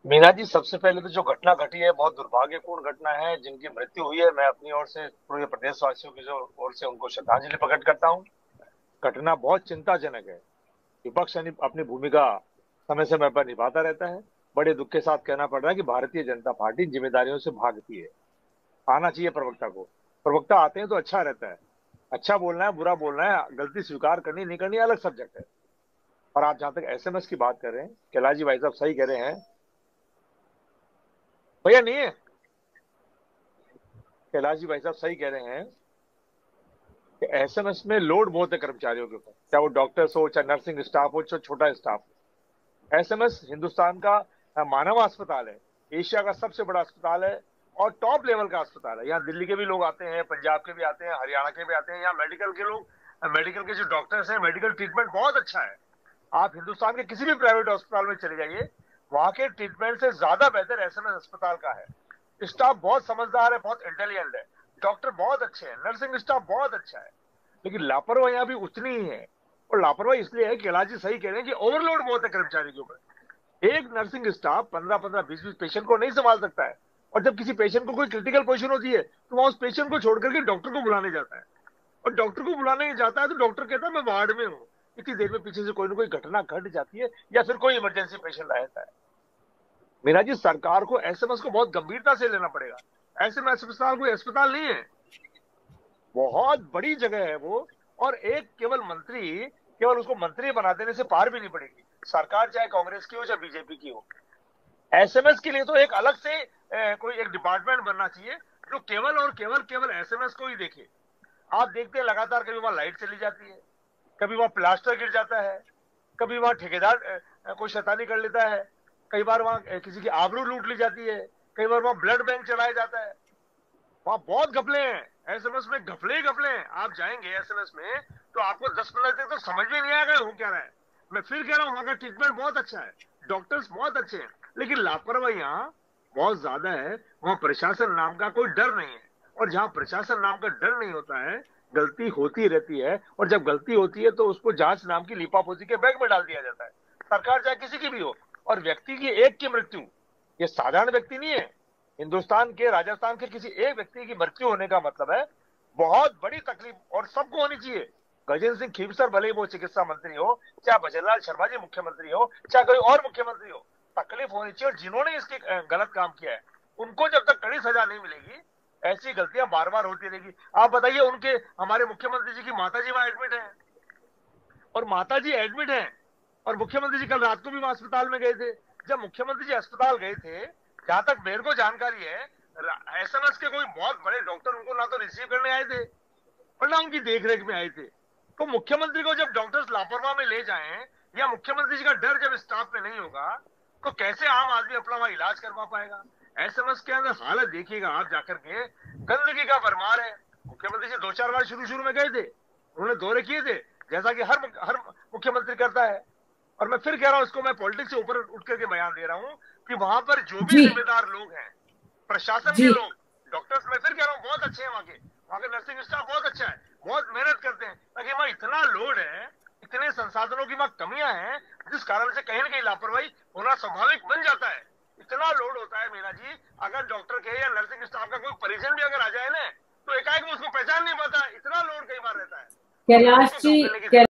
मीना जी, सबसे पहले तो जो घटना घटी है बहुत दुर्भाग्यपूर्ण घटना है। जिनकी मृत्यु हुई है, मैं अपनी ओर से पूरे प्रदेशवासियों की जो ओर से उनको श्रद्धांजलि प्रकट करता हूँ। घटना बहुत चिंताजनक है। विपक्ष अपनी भूमिका समय समय पर निभाता रहता है। बड़े दुख के साथ कहना पड़ रहा है कि भारतीय जनता पार्टी जिम्मेदारियों से भागती है। आना चाहिए प्रवक्ता को। प्रवक्ता आते हैं तो अच्छा रहता है। अच्छा बोलना है, बुरा बोलना है, गलती स्वीकार करनी नहीं करनी अलग सब्जेक्ट है। और आप जहां तक एसएमएस की बात कर रहे हैं, कैलाश जी भाई साहब सही कह रहे हैं। भैया नहीं है। कैलाश जी भाई साहब सही कह रहे हैं कि एसएमएस में लोड बहुत है कर्मचारियों के ऊपर, चाहे वो डॉक्टर्स हो, चाहे नर्सिंग स्टाफ हो, चाहे छोटा स्टाफ हो। एसएमएस हिंदुस्तान का मानव अस्पताल है। एशिया का सबसे बड़ा अस्पताल है और टॉप लेवल का अस्पताल है। यहाँ दिल्ली के भी लोग आते हैं, पंजाब के भी आते हैं, हरियाणा के भी आते हैं। यहाँ मेडिकल के लोग, मेडिकल के जो डॉक्टर्स हैं, मेडिकल ट्रीटमेंट बहुत अच्छा है। आप हिंदुस्तान के किसी भी प्राइवेट अस्पताल में चले जाइए, वहां के ट्रीटमेंट से ज्यादा बेहतर एसएमएस अस्पताल का है। स्टाफ बहुत समझदार है, बहुत इंटेलिजेंट है। डॉक्टर बहुत अच्छे हैं, नर्सिंग स्टाफ बहुत अच्छा है। लेकिन लापरवाही भी उतनी ही है। और लापरवाही इसलिए है कि कैलाश जी सही कह रहे हैं कि ओवरलोड बहुत है कर्मचारी के ऊपर। एक नर्सिंग स्टाफ 15-15, 20-20 पेशेंट को नहीं संभाल सकता है। और जब किसी पेशेंट को कोई क्रिटिकल पोजीशन होती है तो वहां उस पेशेंट को छोड़ करके डॉक्टर को बुलाने जाता है। और डॉक्टर को बुलाने जाता है तो डॉक्टर कहता है मैं वार्ड में हूँ। इतनी देर में पीछे से कोई ना कोई घटना घट जाती है या फिर कोई इमरजेंसी पेशेंट आ जाता है। मीरा जी, सरकार को एसएमएस को बहुत गंभीरता से लेना पड़ेगा। एसएमएस अस्पताल कोई अस्पताल नहीं है, बहुत बड़ी जगह है वो। और एक केवल मंत्री, केवल उसको मंत्री बना देने से पार भी नहीं पड़ेगी। सरकार चाहे कांग्रेस की हो चाहे बीजेपी की हो, एसएमएस के लिए तो एक अलग से कोई एक डिपार्टमेंट बनना चाहिए जो केवल और केवल केवल एसएमएस को ही देखे। आप देखते हैं लगातार कभी वहां लाइट चली जाती है, कभी वहां प्लास्टर गिर जाता है, कभी वहां ठेकेदार कोई शैतानी कर लेता है, कई बार वहां किसी की आबरू लूट ली जाती है, कई बार वहां ब्लड बैंक चलाया जाता है। वहां बहुत घपले हैं, एसएमएस में घपले ही घपले हैं। आप जाएंगे एसएमएस में तो आपको 10 मिनट तक तो समझ में नहीं आएगा हो क्या रहा है। मैं फिर कह रहा हूं, वहां का ट्रीटमेंट बहुत अच्छा है, डॉक्टर्स बहुत अच्छे हैं, लेकिन लापरवाही यहाँ बहुत ज्यादा है। वहां प्रशासन नाम का कोई डर नहीं है। और जहां प्रशासन नाम का डर नहीं होता है, गलती होती रहती है। और जब गलती होती है तो उसको जांच नाम की लीपापोती के बैग में डाल दिया जाता है। सरकार चाहे किसी की भी हो। और व्यक्ति की एक की मृत्यु, ये साधारण व्यक्ति नहीं है। हिंदुस्तान के, राजस्थान के किसी एक व्यक्ति की मृत्यु होने का मतलब है बहुत बड़ी तकलीफ, और सबको होनी चाहिए। गजेंद्र सिंह खीवसर भले ही वो चिकित्सा मंत्री हो, चाहे भजनलाल शर्मा जी मुख्यमंत्री हो, चाहे कोई और मुख्यमंत्री हो, तकलीफ होनी चाहिए। और जिन्होंने इसके गलत काम किया है, उनको जब तक कड़ी सजा नहीं मिलेगी, ऐसी गलतियां बार बार होती रहेगी। आप बताइए, उनके, हमारे मुख्यमंत्री जी की माता जी वहां एडमिट है, और माता जी एडमिट है, और मुख्यमंत्री जी कल रात को भी वहां अस्पताल में गए थे। जब मुख्यमंत्री जी अस्पताल गए थे, जहां तक मेरे को जानकारी है, एसएमएस के कोई बहुत बड़े डॉक्टर उनको ना तो रिसीव करने आए थे और ना उनकी देखरेख में आए थे। तो मुख्यमंत्री को जब डॉक्टर्स लापरवाह में ले जाएं, या मुख्यमंत्री जी का डर जब स्टाफ में नहीं होगा, तो कैसे आम आदमी अपना वहां इलाज करवा पाएगा। एसएमएस के अंदर हालत देखिएगा आप जाकर के, गंदगी का भरमार है। मुख्यमंत्री जी 2-4 बार शुरू शुरू में गए थे, उन्होंने दौरे किए थे, जैसा कि हर मुख्यमंत्री करता है। और मैं फिर कह रहा हूं, इसको मैं पॉलिटिक्स से ऊपर उठ करके बयान दे रहा हूं कि वहां पर जो भी जी जिम्मेदार लोग हैं, प्रशासन के जी। लोग, डॉक्टर्स, मैं फिर कह रहा हूं बहुत अच्छे हैं वहां के नर्सिंग स्टाफ बहुत अच्छा है, बहुत मेहनत करते हैं। लेकिन वहां इतना लोड है, इतने संसाधनों की वहां कमियां हैं, जिस कारण से कहीं ना कहीं लापरवाही होना स्वाभाविक बन जाता है। इतना लोड होता है मीना जी, अगर डॉक्टर के या नर्सिंग स्टाफ का कोई परिजन भी अगर आ जाए ना, तो एकाएक में उसको पहचान नहीं पाता, इतना लोड कई बार रहता है। और लोगों कैलाश को जी। घसीटने की